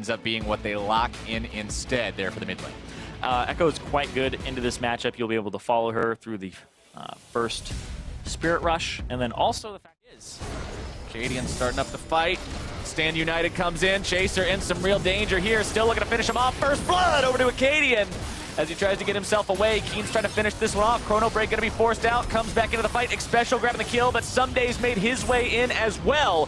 ends up being what they lock in instead there for the mid lane. Echo is quite good into this matchup. You'll be able to follow her through the first Spirit Rush, and then also the fact is, Cadian starting up the fight. Stand United comes in. Chaser in some real danger here. Still looking to finish him off. First blood over to Acadian as he tries to get himself away. Keen's trying to finish this one off. Chrono Break going to be forced out. Comes back into the fight. Xpecial grabbing the kill, but Somedays made his way in as well.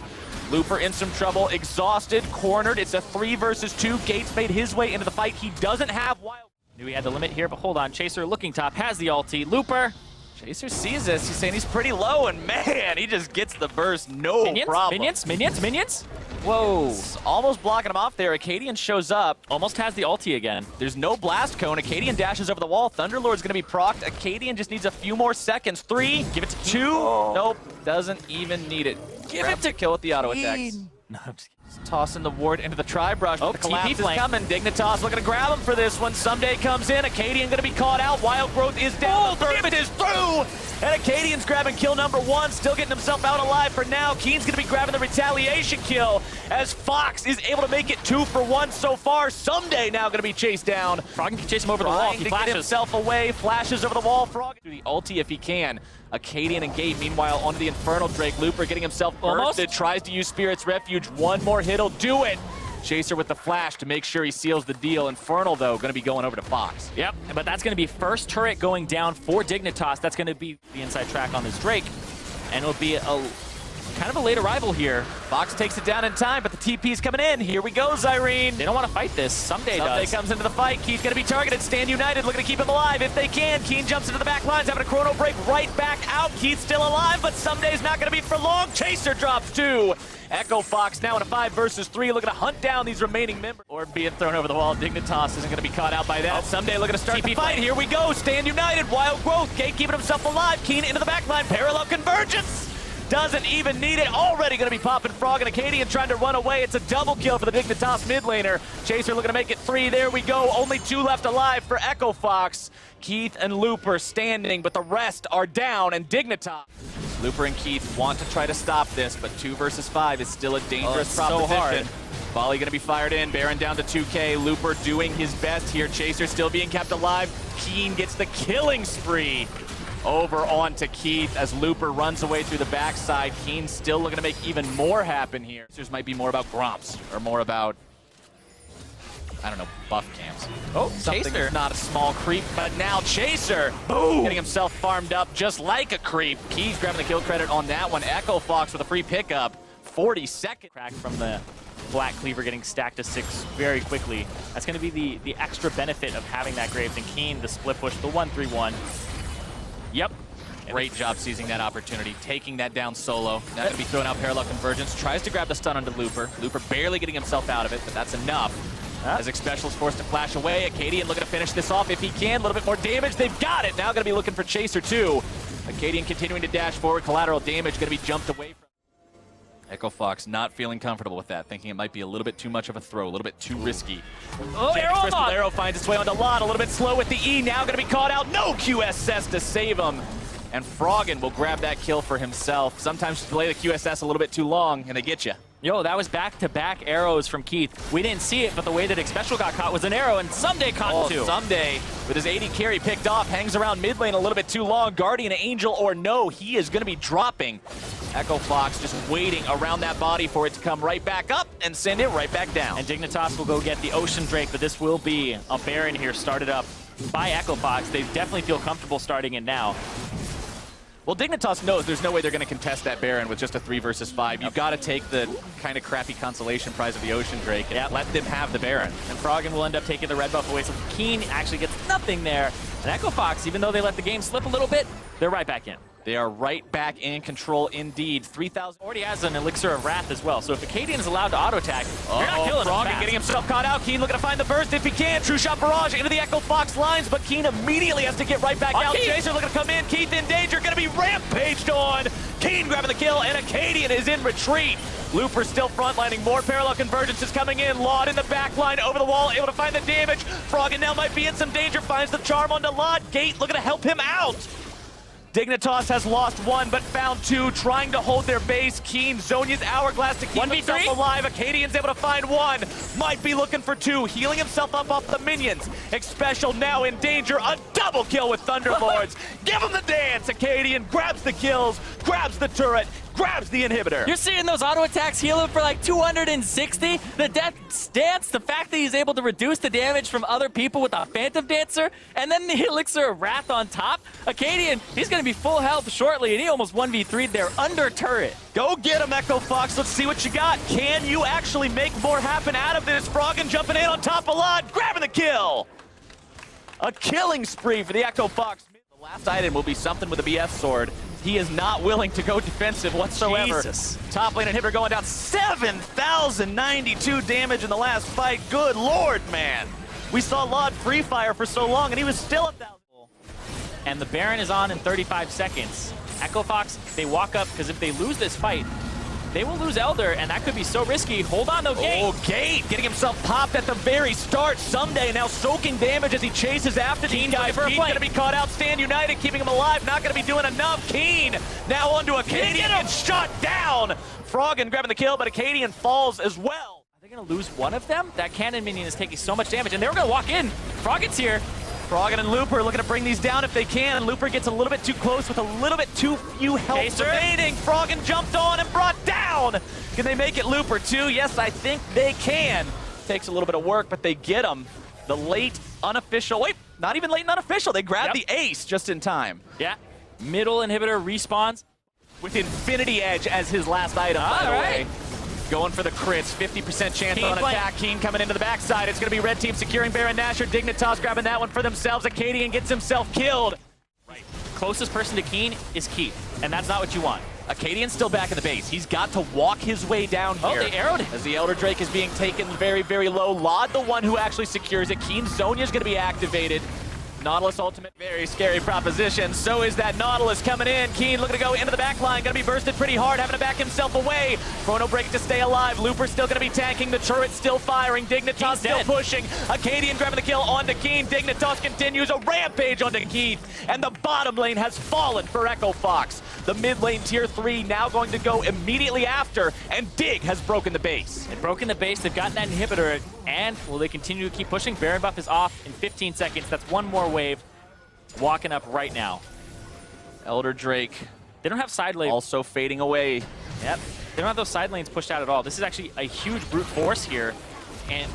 Looper in some trouble. Exhausted, cornered. It's a 3 versus 2. Gates made his way into the fight. He doesn't have wild. knew he had the limit here, but hold on. Chaser looking top, has the ulti. Looper. Chaser sees this. He's saying he's pretty low, and man, he just gets the burst. No problem. Minions. Whoa. It's almost blocking him off there. Acadian shows up. Almost has the ulti again. There's no blast cone. Acadian dashes over the wall. Thunderlord's going to be procced. Acadian just needs a few more seconds. 3. Give it to 2. Oh. Nope. Doesn't even need it. Give it to kill with the auto attacks. No, I'm just kidding. Tossing the ward into the tri-brush. Oh, the collapse TP is coming. Dignitas looking to grab him for this one. Someday comes in. Acadian going to be caught out. Wild Growth is down. The damage is through. And Acadian's grabbing kill number 1. Still getting himself out alive for now. Keen's going to be grabbing the retaliation kill as Fox is able to make it 2 for 1 so far. Someday now going to be chased down. Frog can chase him over the wall. He to flashes get himself away. Flashes over the wall. Frog through the ulti if he can. Acadian and Gate, meanwhile, onto the Infernal Drake. Looper getting himself bursted. Tries to use Spirit's Refuge. One more hit will do it. Chaser with the flash to make sure he seals the deal. Infernal, though, going to be going over to Fox. Yep, but that's going to be first turret going down for Dignitas. That's going to be the inside track on this Drake. And it'll be a kind of a late arrival here. Fox takes it down in time, but the TP's coming in. Here we go, Zyrene. They don't want to fight this. Someday comes into the fight. Keen's going to be targeted. Stand United looking to keep him alive if they can. Keen jumps into the back lines, having a Chrono Break right back out. Keen's still alive, but Someday's not going to be for long. Chaser drops 2. Echo Fox now in a 5 versus 3, looking to hunt down these remaining members. Or being thrown over the wall. Dignitas isn't going to be caught out by that. Someday looking to start the fight. Here we go. Stand United. Wild Growth. Gate keeping himself alive. Keen into the back line. Parallel convergence. Doesn't even need it. Already going to be popping Frog, and Acadian trying to run away. It's a double kill for the Dignitas mid laner. Chaser looking to make it 3. There we go. Only 2 left alive for Echo Fox. Keith and Looper standing, but the rest are down, and Dignitas. Looper and Keith want to try to stop this, but 2 versus 5 is still a dangerous proposition. So hard. Volley going to be fired in. Baron down to 2K. Looper doing his best here. Chaser still being kept alive. Keen gets the killing spree over onto Keith as Looper runs away through the backside. Keen's still looking to make even more happen here. This might be more about Gromps or more about, I don't know, buff camps. Oh, Something Chaser. not a small creep, but now Chaser, boom, getting himself farmed up just like a creep. Keith grabbing the kill credit on that one. Echo Fox with a free pickup. 40 seconds. Crack from the Black Cleaver getting stacked to 6 very quickly. That's going to be the extra benefit of having that Graves, and Keen, the split push, the 1-3-1. Yep. Great job seizing that opportunity, taking that down solo. Now going to be throwing out Parallel Convergence. Tries to grab the stun onto Looper. Looper barely getting himself out of it, but that's enough. As Xpecial's forced to flash away. Acadian looking to finish this off if he can. A little bit more damage. They've got it. Now going to be looking for Chaser too. Acadian continuing to dash forward. Collateral damage going to be jumped away from. Echo Fox not feeling comfortable with that, thinking it might be a little bit too much of a throw, a little bit too risky. Oh, Arrow finds its way onto Lot, a little bit slow with the E, now going to be caught out. No QSS to save him. And Froggen will grab that kill for himself. Sometimes you delay the QSS a little bit too long, and they get you. Yo, that was back-to-back arrows from Keith. We didn't see it, but the way that Xpecial got caught was an arrow, and Someday caught too. Someday, with his 80 carry picked off, hangs around mid lane a little bit too long. Guardian Angel or no, he is going to be dropping. Echo Fox just waiting around that body for it to come right back up and send it right back down. And Dignitas will go get the Ocean Drake, but this will be a Baron here started up by Echo Fox. They definitely feel comfortable starting it now. Well, Dignitas knows there's no way they're going to contest that Baron with just a 3 versus 5. You've got to take the kind of crappy consolation prize of the Ocean Drake and let them have the Baron. And Froggen will end up taking the red buff away, so Keen actually gets nothing there. And Echo Fox, even though they let the game slip a little bit, they're right back in. They are right back in control indeed. 3,000 already has an Elixir of Wrath as well, so if Acadian is allowed to auto-attack, you're not killing him Froggen getting himself caught out. Keen looking to find the burst if he can. True Shot Barrage into the Echo Fox lines, but Keen immediately has to get right back out. Chaser looking to come in. Keith in danger, going to be rampaged on. Keen grabbing the kill, and Acadian is in retreat. Looper still frontlining. More Parallel Convergence is coming in. Laud in the back line, over the wall, able to find the damage. Froggen now might be in some danger, finds the charm onto Laud. Gate looking to help him out. Dignitas has lost one, but found two, trying to hold their base. Keen, Zhonya's Hourglass to keep 1v3? himself alive. Acadian's able to find one. Might be looking for two, healing himself up off the minions. Xpecial now in danger. A double kill with Thunderlords. Give him the dance. Acadian grabs the kills, grabs the turret, grabs the inhibitor. You're seeing those auto attacks heal him for like 260. The Death Dance, the fact that he's able to reduce the damage from other people with a Phantom Dancer, and then the Elixir of Wrath on top. Acadian, he's going to be full health shortly, and he almost 1v3'd there under turret. Go get him, Echo Fox. Let's see what you got. Can you actually make more happen out of this? Froggen jumping in on top of Lod, grabbing the kill. A killing spree for the Echo Fox. The last item will be something with a BF sword. He is not willing to go defensive whatsoever. Jesus. Top lane inhibitor going down 7,092 damage in the last fight. Good lord, man. We saw Lod free fire for so long, and he was still 1,000. And the Baron is on in 35 seconds. Echo Fox, they walk up, because if they lose this fight, they will lose Elder, and that could be so risky. Hold on, though, Gate. Oh, Gate getting himself popped at the very start. Someday now soaking damage as he chases after these guys. Keen's going to be caught out. Stand United keeping him alive. Not going to be doing enough. Keen now onto Acadian and shot down. Froggen grabbing the kill, but Acadian falls as well. Are they going to lose one of them? That cannon minion is taking so much damage, and they were going to walk in. Froggen's here. Froggen and Looper looking to bring these down if they can. Looper gets a little bit too close with a little bit too few health remaining. Froggen jumped on and brought down. Can they make it Looper too? Yes, I think they can. Takes a little bit of work, but they get him. The late unofficial, wait, not even late and unofficial. They grab the ace just in time. Yeah. Middle inhibitor respawns. With Infinity Edge as his last item, by the way. Going for the crits, 50% chance on attack. Keen coming into the backside. It's going to be red team securing Baron Nashor. Dignitas grabbing that one for themselves. Acadian gets himself killed. Right. Closest person to Keen is Keith, and that's not what you want. Acadian's still back in the base. He's got to walk his way down here. Oh, they arrowed him. As the Elder Drake is being taken very, very low. Lod, the one who actually secures it. Keen Zhonya's going to be activated. Nautilus ultimate, very scary proposition. So is that Nautilus coming in. Keen looking to go into the back line. Gonna be bursted pretty hard, having to back himself away. Chrono Break to stay alive. Looper still gonna be tanking. The turret still firing. Dignitas still pushing. Acadian grabbing the kill onto Keen. Dignitas continues a rampage onto Keith. And the bottom lane has fallen for Echo Fox. The mid lane tier 3 now going to go immediately after. And Dig has broken the base. They've broken the base. They've gotten that inhibitor. And will they continue to keep pushing? Baron buff is off in 15 seconds. That's one more wave. Walking up right now. Elder Drake. They don't have side lanes. Also fading away. Yep. They don't have those side lanes pushed out at all. This is actually a huge brute force here. And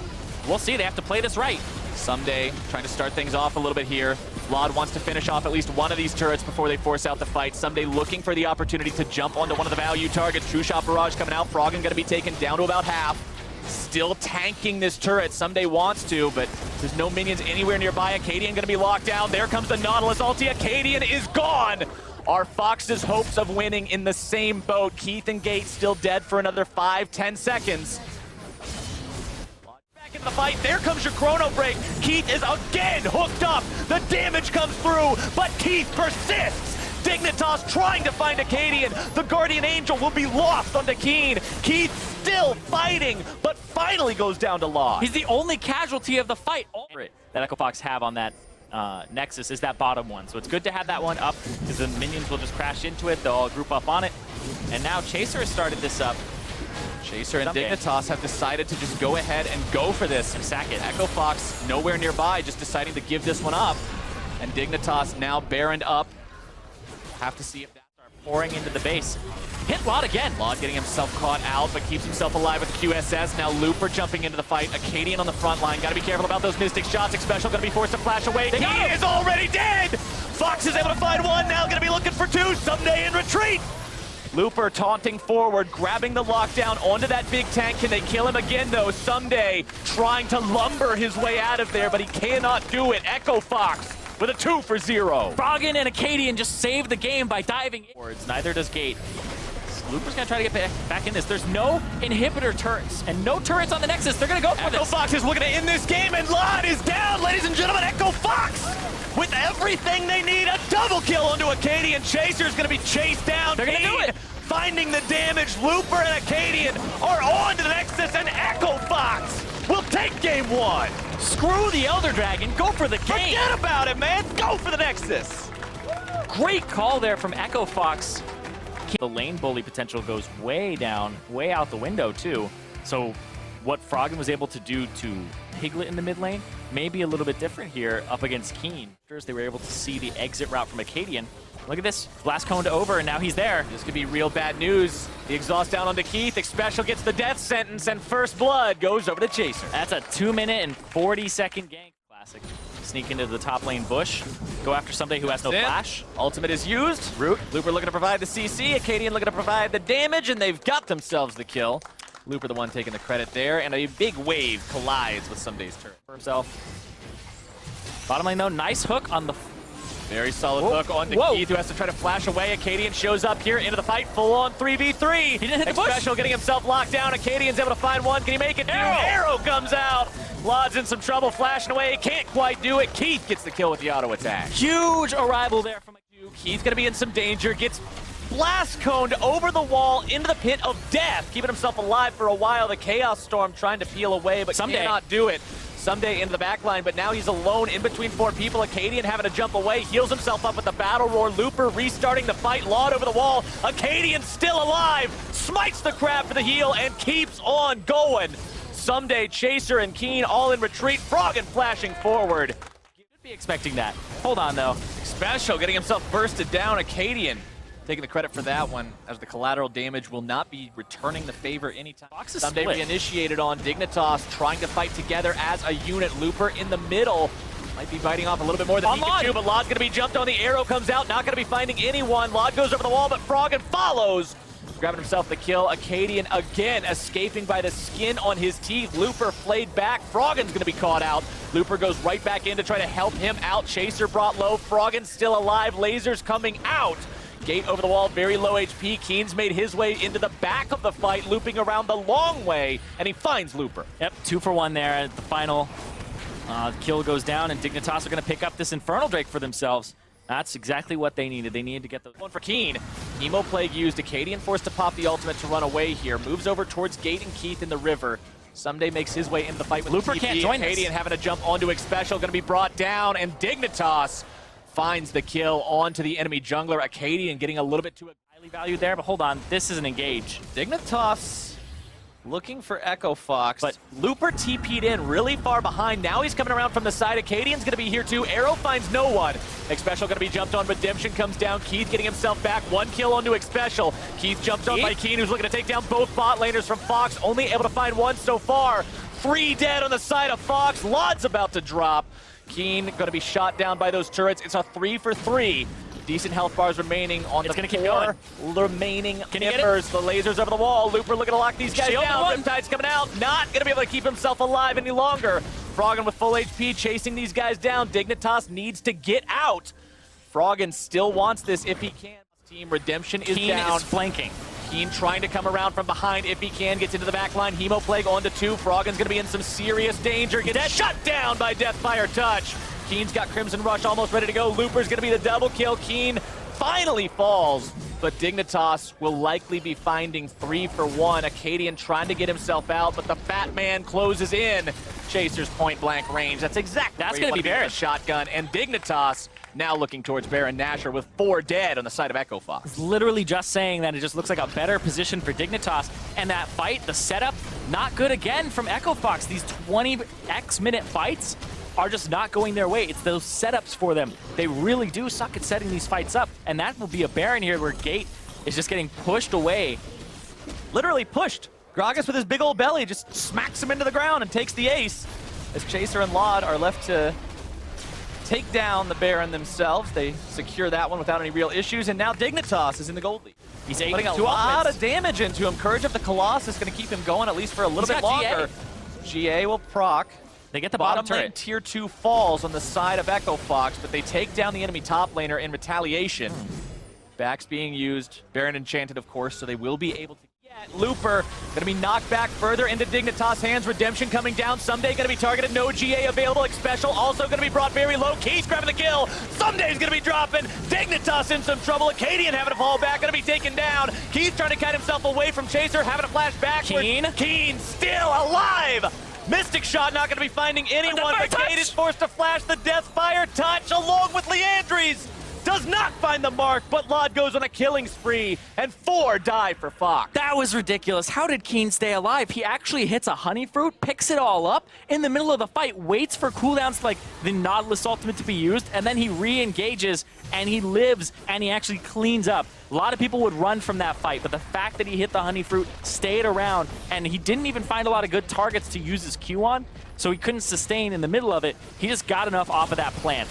we'll see. They have to play this right. Someday, trying to start things off a little bit here. Lod wants to finish off at least one of these turrets before they force out the fight. Someday looking for the opportunity to jump onto one of the value targets. True Shot Barrage coming out. Froggen going to be taken down to about half. Still tanking this turret. Someday wants to, but there's no minions anywhere nearby. Acadian going to be locked down. There comes the Nautilus ulti. Acadian is gone. Our Fox's hopes of winning in the same boat. Keith and Gate still dead for another 5-10 seconds. Back into the fight. There comes your Chrono Break. Keith is again hooked up. The damage comes through, but Keith persists. Dignitas trying to find Acadian. The Guardian Angel will be lost onto Keen. Keith still fighting, but finally goes down to Lod. He's the only casualty of the fight. That Echo Fox have on that Nexus is that bottom one. So it's good to have that one up because the minions will just crash into it. They'll all group up on it. And now Chaser has started this up. Chaser and Dignitas have decided to just go ahead and go for this. And sack it. Echo Fox nowhere nearby, just deciding to give this one up. And Dignitas now Baroned up. Have to see if that starts pouring into the base. Hit Lod again. Lod getting himself caught out, but keeps himself alive with the QSS. Now Looper jumping into the fight. Acadian on the front line. Gotta be careful about those Mystic shots. Xpecial gonna be forced to flash away. He is already dead! Fox is able to find one. Now gonna be looking for two. Someday in retreat. Looper taunting forward, grabbing the lockdown onto that big tank. Can they kill him again, though? Someday trying to lumber his way out of there, but he cannot do it. Echo Fox with a 2 for 0. Froggen and Acadian just saved the game by diving inwards. Neither does Gate. Looper's gonna try to get back in this. There's no inhibitor turrets and no turrets on the Nexus. They're gonna go for this. Echo Fox is looking to end this game, and Lod is down, ladies and gentlemen. Echo Fox with everything they need. A double kill onto Acadian. Chaser's gonna be chased down. They're gonna do it. Finding the damage. Looper and Acadian are on to the Nexus, and Echo Fox will take game 1. Screw the Elder Dragon. Go for the game. Forget about it, man. Go for the Nexus. Great call there from Echo Fox. The lane bully potential goes way down, way out the window too. So what Froggen was able to do to Piglet in the mid lane may be a little bit different here up against Keen. They were able to see the exit route from Acadian. Look at this, blast coned over, and now he's there. This could be real bad news. The exhaust down onto Keith. Xpecial gets the death sentence, and first blood goes over to Chaser. That's a 2-minute and 40-second gank. Classic. Sneak into the top lane bush. Go after somebody who has no flash. Ultimate is used. Root. Looper looking to provide the CC. Acadian looking to provide the damage, and they've got themselves the kill. Looper the one taking the credit there, and a big wave collides with Sunday's turret for himself. Bottom lane though, nice hook on the... Very solid hook onto Keith, who has to try to flash away. Acadian shows up here into the fight, full-on 3v3. He didn't hit the bush. Xpecial getting himself locked down. Acadian's able to find one. Can he make it? Arrow comes out. Lod's in some trouble, flashing away. Can't quite do it. Keith gets the kill with the auto attack. Huge arrival there from... Keith's going to be in some danger. Gets blast coned over the wall into the pit of death, keeping himself alive for a while. The Chaos Storm trying to peel away, but cannot do it. Someday into the back line, but now he's alone in between 4 people. Acadian having to jump away, heals himself up with the Battle Roar. Looper restarting the fight, Laud over the wall. Acadian still alive, smites the crab for the heal, and keeps on going. Someday, Chaser and Keen all in retreat. Froggen flashing forward. Should be expecting that. Hold on, though. Xpecial getting himself bursted down. Acadian taking the credit for that one, as the collateral damage will not be returning the favor anytime. Someday we initiated on Dignitas, trying to fight together as a unit. Looper in the middle. Might be biting off a little bit more than he can chew, but Laud's going to be jumped on. The arrow comes out, not going to be finding anyone. Laud goes over the wall, but Froggen follows. Grabbing himself the kill. Acadian again escaping by the skin on his teeth. Looper flayed back. Froggen's going to be caught out. Looper goes right back in to try to help him out. Chaser brought low. Froggen still alive. Lasers coming out. Gate over the wall, very low HP. Keen's made his way into the back of the fight, looping around the long way, and he finds Looper. Yep, 2 for 1 there at the final. Kill goes down, and Dignitas are going to pick up this Infernal Drake for themselves. That's exactly what they needed. They needed to get the one for Keen. Emo Plague used. Acadian forced to pop the ultimate to run away here. Moves over towards Gate and Keith in the river. Someday makes his way into the fight with Looper. Can't join Acadian having to jump onto Xpecial, going to be brought down, and Dignitas finds the kill onto the enemy jungler. Acadian getting a little bit too highly valued there, but hold on, this is an engage. Dignitas looking for Echo Fox, but Looper TP'd in really far behind. Now he's coming around from the side. Acadian's going to be here too. Arrow finds no one. Xpecial going to be jumped on. Redemption comes down. Keith getting himself back. 1 kill onto Xpecial. Keith jumped on by Keen, who's looking to take down both bot laners from Fox. Only able to find 1 so far. 3 dead on the side of Fox. Laud's about to drop. Keen going to be shot down by those turrets. It's a 3 for 3. Decent health bars remaining on the 4 remaining members. The lasers over the wall. Looper looking to lock these guys down. Riptide's coming out. Not going to be able to keep himself alive any longer. Froggen with full HP chasing these guys down. Dignitas needs to get out. Froggen still wants this if he can. Team Redemption is down. Keen is flanking. Keen trying to come around from behind if he can. Gets into the back line. Hemo Plague onto 2. Froggen's going to be in some serious danger. Gets shut down by Deathfire Touch. Keen's got Crimson Rush almost ready to go. Looper's going to be the double kill. Keen finally falls, but Dignitas will likely be finding 3 for 1. Acadian trying to get himself out, but the fat man closes in. Chaser's point blank range. That's exactly where you want to be with a shotgun. And Dignitas now looking towards Baron Nashor with 4 dead on the side of Echo Fox. It's literally just saying that it just looks like a better position for Dignitas. And that fight, the setup, not good again from Echo Fox. These 20x minute fights are just not going their way. It's those setups for them. They really do suck at setting these fights up. And that will be a Baron here where Gate is just getting pushed away. Literally pushed. Gragas with his big old belly just smacks him into the ground and takes the ace. As Chaser and Laud are left to take down the Baron themselves. They secure that one without any real issues. And now Dignitas is in the gold lead. He's putting a lot of damage into him. Courage of the Colossus going to keep him going at least for a little bit longer. GA will proc. They get the bottom lane turret. Tier 2 falls on the side of Echo Fox, but they take down the enemy top laner in retaliation. Backs being used. Baron enchanted, of course, so they will be able to get Looper. Going to be knocked back further into Dignitas' hands. Redemption coming down. Someday going to be targeted. No GA available. Xpecial also going to be brought very low. Keith grabbing the kill. Someday's going to be dropping. Dignitas in some trouble. Acadian having to fall back. Going to be taken down. Keith trying to cut himself away from Chaser. Having to flash backwards. Keen still alive. Mystic Shot not going to be finding anyone, but Gate is forced to flash the Deathfire Touch along with Leandries. does not find the mark, but Lod goes on a killing spree, and 4 die for Fox. That was ridiculous. How did Keen stay alive? He actually hits a honey fruit, picks it all up in the middle of the fight, waits for cooldowns like the Nautilus ultimate to be used, and then he re-engages and he lives and he actually cleans up. A lot of people would run from that fight, but the fact that he hit the honey fruit, stayed around, and he didn't even find a lot of good targets to use his Q on, so he couldn't sustain in the middle of it. He just got enough off of that plant.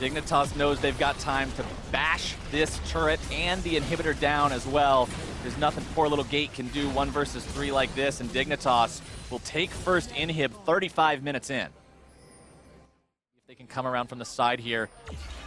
Dignitas knows they've got time to bash this turret and the inhibitor down as well. There's nothing poor little Gate can do 1 versus 3 like this, and Dignitas will take first inhib 35 minutes in. If they can come around from the side here,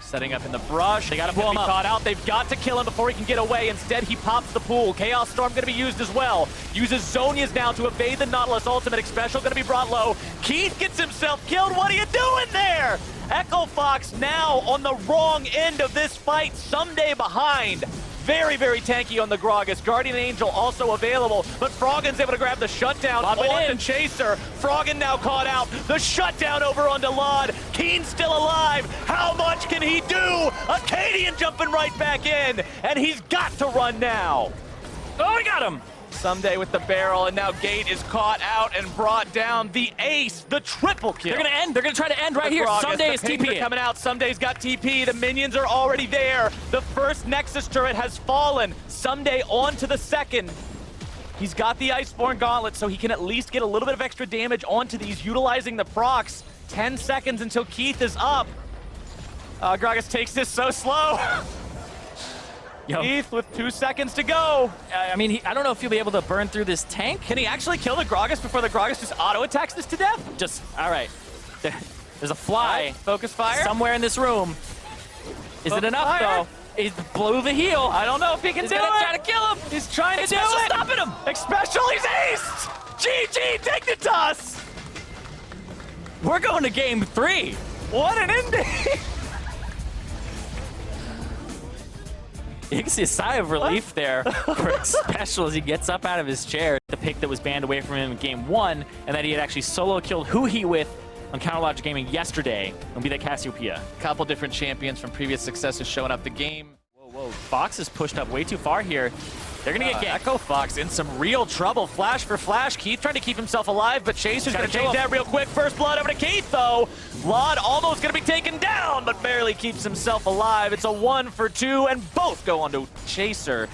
setting up in the brush. They gotta pull him up. Caught out. They've got to kill him before he can get away. Instead, he pops the pool. Chaos Storm gonna be used as well. Uses Zonia's now to evade the Nautilus ultimate. Special gonna be brought low. Keith gets himself killed. What are you doing there? Echo Fox now on the wrong end of this fight. Someday behind. Very, very tanky on the Gragas. Guardian Angel also available, but Froggen's able to grab the shutdown on the Chaser. Froggen now caught out. The shutdown over onto Lod. Keen's still alive. How much can he do? Acadian jumping right back in, and he's got to run now. Oh, we got him! Someday with the barrel, and now Gate is caught out and brought down. The ace, the triple kill. They're gonna end. They're gonna try to end right here. Gragas, Someday is the pings are TP. coming out. Someday's got TP. The minions are already there. The first Nexus turret has fallen. Someday on to the second. He's got the Iceborne Gauntlet, so he can at least get a little bit of extra damage onto these, utilizing the procs. 10 seconds until Keith is up. Gragas takes this so slow. Yo. Keith with 2 seconds to go. I mean, I don't know if he'll be able to burn through this tank. Can he actually kill the Gragas before the Gragas just auto-attacks this to death? Just, all right. There's a fly Focus fire. somewhere in this room. Is it enough, fire. though? He blew the heel. I don't know if he can He's do gonna it. try to kill him. He's trying to do Special it. stopping him. Special, he's aced. GG, Dignitas. We're going to game 3. What an ending. You can see a sigh of relief there for Special as he gets up out of his chair. The pick that was banned away from him in game 1, and that he had actually solo killed Huhi with on Counterlogic Gaming yesterday. It'll be that Cassiopeia. Couple different champions from previous successes showing up the game. Whoa, Fox is pushed up way too far here. They're gonna get Echo Fox in some real trouble. Flash for flash. Keith trying to keep himself alive, but Chaser's gonna change that real quick. First blood over to Keith, though. Lod almost gonna be taken down, but barely keeps himself alive. It's a 1 for 2, and both go onto Chaser.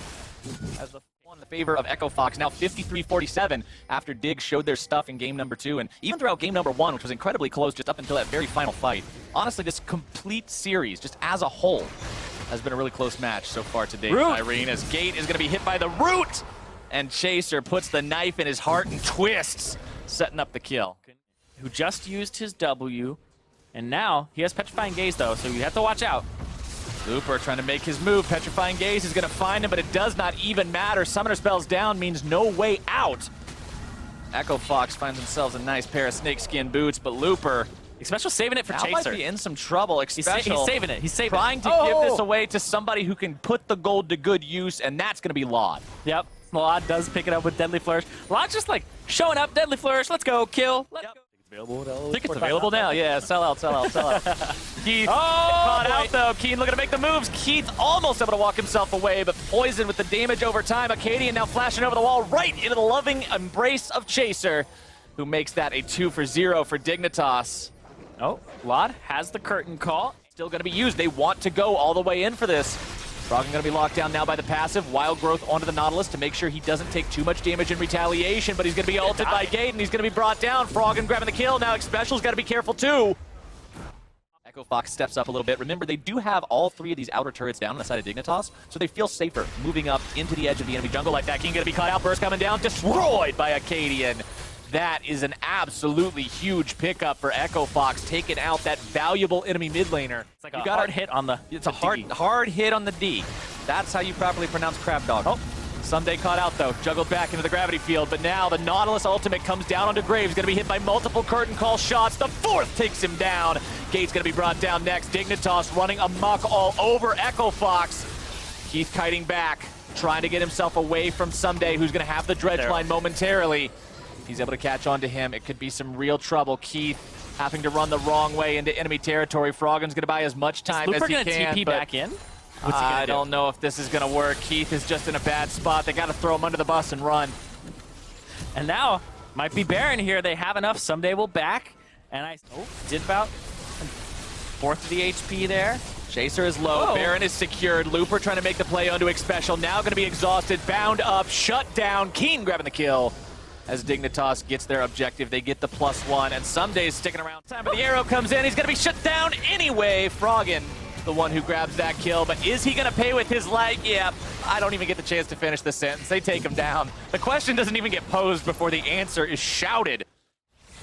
As the one in the favor of Echo Fox, now 53-47 after Dig showed their stuff in game number 2, and even throughout game number 1, which was incredibly close just up until that very final fight. Honestly, this complete series, just as a whole, has been a really close match so far today. Irene, as Gate is going to be hit by the root, and Chaser puts the knife in his heart and twists, setting up the kill. who just used his W, and now he has Petrifying Gaze, though, so you have to watch out. Looper trying to make his move. Petrifying Gaze is going to find him, but it does not even matter. Summoner spells down means no way out. Echo Fox finds themselves a nice pair of snakeskin boots, but Looper Special saving it for now Chaser. might be in some trouble. He's saving it. He's saving trying it. to give this away to somebody who can put the gold to good use, and that's going to be Lod. Yep. Lod does pick it up with Deadly Flourish. Lod's just like showing up, Deadly Flourish, let's go, kill. Let's go. Tickets available now. Yeah, sell out. Keith caught out, though. Keen looking to make the moves. Keith almost able to walk himself away, but poisoned with the damage over time. Acadian now flashing over the wall right into the loving embrace of Chaser, who makes that a 2 for 0 for Dignitas. Oh, Lod has the curtain call. Still going to be used. They want to go all the way in for this. Froggen going to be locked down now by the passive. Wild Growth onto the Nautilus to make sure he doesn't take too much damage in retaliation, but he's going to be ulted by Gate, and he's going to be brought down. Froggen grabbing the kill. Now Special's got to be careful, too. Echo Fox steps up a little bit. Remember, they do have all 3 of these outer turrets down on the side of Dignitas, so they feel safer moving up into the edge of the enemy jungle like that. King going to be caught out. Burst coming down. Destroyed by Acadian. That is an absolutely huge pickup for Echo Fox, taking out that valuable enemy mid laner. It's like a hard hit on the It's a hard hit on the D. That's how you properly pronounce crab dog. Oh, Someday caught out, though. Juggled back into the gravity field, but now the Nautilus ultimate comes down onto Graves. Going to be hit by multiple curtain call shots. The 4th takes him down. Gate's going to be brought down next. Dignitas running amok all over Echo Fox. Keith kiting back, trying to get himself away from Someday, who's going to have the dredge line momentarily. He's able to catch on to him. It could be some real trouble. Keith having to run the wrong way into enemy territory. Froggen's going to buy as much time as he Looper can. gonna TP back in? What's he gonna I do? don't know if this is going to work. Keith is just in a bad spot. They got to throw him under the bus and run. And now, might be Baron here. They have enough. Someday we'll back. And did about fourth of the HP there. Chaser is low. Whoa. Baron is secured. Looper trying to make the play onto X Special. Now going to be exhausted. Bound up. Shut down. Keen grabbing the kill. As Dignitas gets their objective, they get the +1. And Someday's sticking around. Time, but the arrow comes in. He's going to be shut down anyway. Froggen, the one who grabs that kill. But is he going to pay with his life? Yeah, I don't even get the chance to finish the sentence. They take him down. The question doesn't even get posed before the answer is shouted.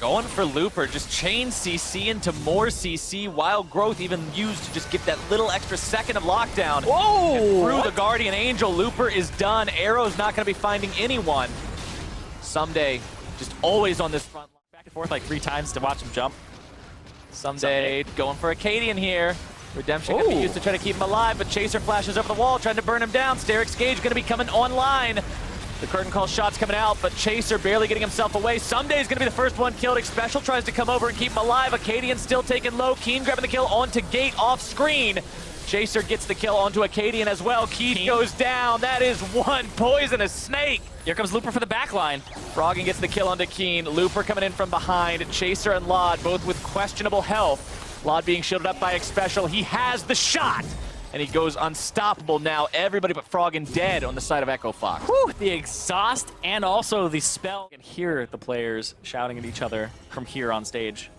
Going for Looper, just chain CC into more CC. Wild Growth even used to just get that little extra second of lockdown. Whoa! And through the Guardian Angel, Looper is done. Arrow's not going to be finding anyone. Someday, just always on this front line. Back and forth like 3 times to watch him jump. Someday going for Acadian here. Redemption going to be used to try to keep him alive, but Chaser flashes over the wall, trying to burn him down. Sterix Gage going to be coming online. The curtain call shots coming out, but Chaser barely getting himself away. Someday's going to be the first one killed. X Special tries to come over and keep him alive. Acadian still taking low. Keen grabbing the kill onto Gate off screen. Chaser gets the kill onto Acadian as well. Keith goes down. That is one poisonous snake. Here comes Looper for the back line. Froggen gets the kill onto Keen. Looper coming in from behind. Chaser and Lod both with questionable health. Lod being shielded up by X Special. He has the shot. And he goes unstoppable now. Everybody but Froggen dead on the side of Echo Fox. Whew, the exhaust and also the spell. You can hear the players shouting at each other from here on stage.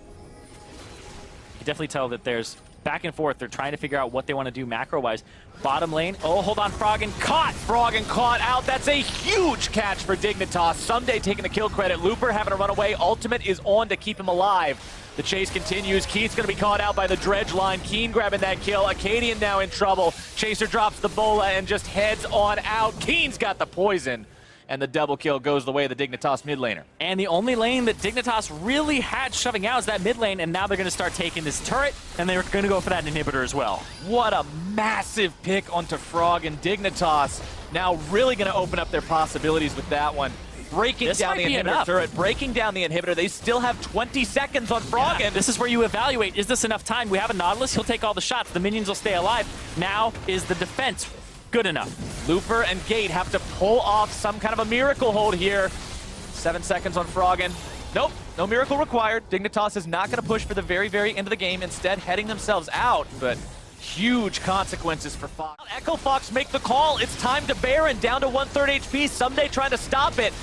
You can definitely tell that there's back and forth. They're trying to figure out what they want to do macro-wise. Bottom lane. Oh, hold on. Froggen caught. Froggen caught out. That's a huge catch for Dignitas. Someday taking the kill credit. Looper having to run away. Ultimate is on to keep him alive. The chase continues. Keith's going to be caught out by the dredge line. Keen grabbing that kill. Acadian now in trouble. Chaser drops the bola and just heads on out. Keen's got the poison. And the double kill goes the way of the Dignitas mid laner. And the only lane that Dignitas really had shoving out is that mid lane, and now they're going to start taking this turret, and they're going to go for that inhibitor as well. What a massive pick onto Frog, and Dignitas now really going to open up their possibilities with that one. Breaking This down might the be inhibitor enough. turret, breaking down the inhibitor. They still have 20 seconds on Froggen. Yeah, this is where you evaluate, is this enough time? We have a Nautilus, he'll take all the shots, the minions will stay alive. Now is the defense good enough? Looper and Gate have to pull off some kind of a miracle hold here. 7 seconds on Froggen. Nope, no miracle required. Dignitas is not going to push for the very, very end of the game, instead heading themselves out, but huge consequences for Fox. Echo Fox make the call. It's time to Baron, down to 1/3 HP. Someday trying to stop it.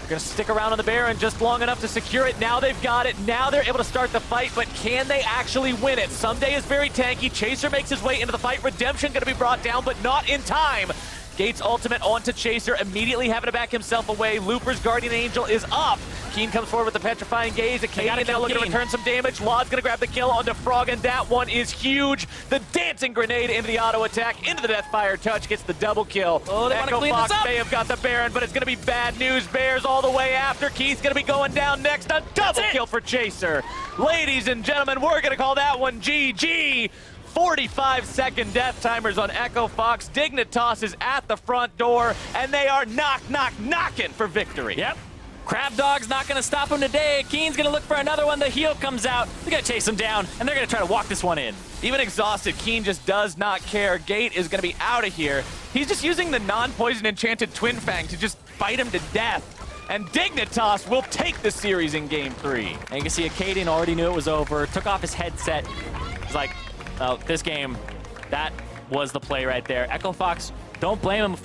They're going to stick around on the Baron just long enough to secure it. Now they've got it. Now they're able to start the fight, but can they actually win it? Someday is very tanky. Chaser makes his way into the fight. Redemption going to be brought down, but not in time. Gates ultimate onto Chaser, immediately having to back himself away. Looper's Guardian Angel is up. Keen comes forward with the Petrifying Gaze. Acadian now looking to return some damage. Lod's going to grab the kill onto Frog, and that one is huge. The dancing grenade into the auto attack, into the Deathfire touch, gets the double kill. Oh, they want to Echo clean Fox this up. may have got the Baron, but it's going to be bad news. Bears all the way after. Keith's going to be going down next. A double kill for Chaser. Ladies and gentlemen, we're going to call that one GG. 45-second death timers on Echo Fox. Dignitas is at the front door, and they are knocking for victory. Yep. Crab Dog's not going to stop him today. Keen's going to look for another one. The heal comes out. They're going to chase him down, and they're going to try to walk this one in. Even exhausted, Keen just does not care. Gate is going to be out of here. He's just using the non-poison enchanted Twin Fang to just fight him to death. And Dignitas will take the series in Game 3. And you can see Acadian already knew it was over, took off his headset. He's like, oh, this game, that was the play right there. Echo Fox, don't blame him for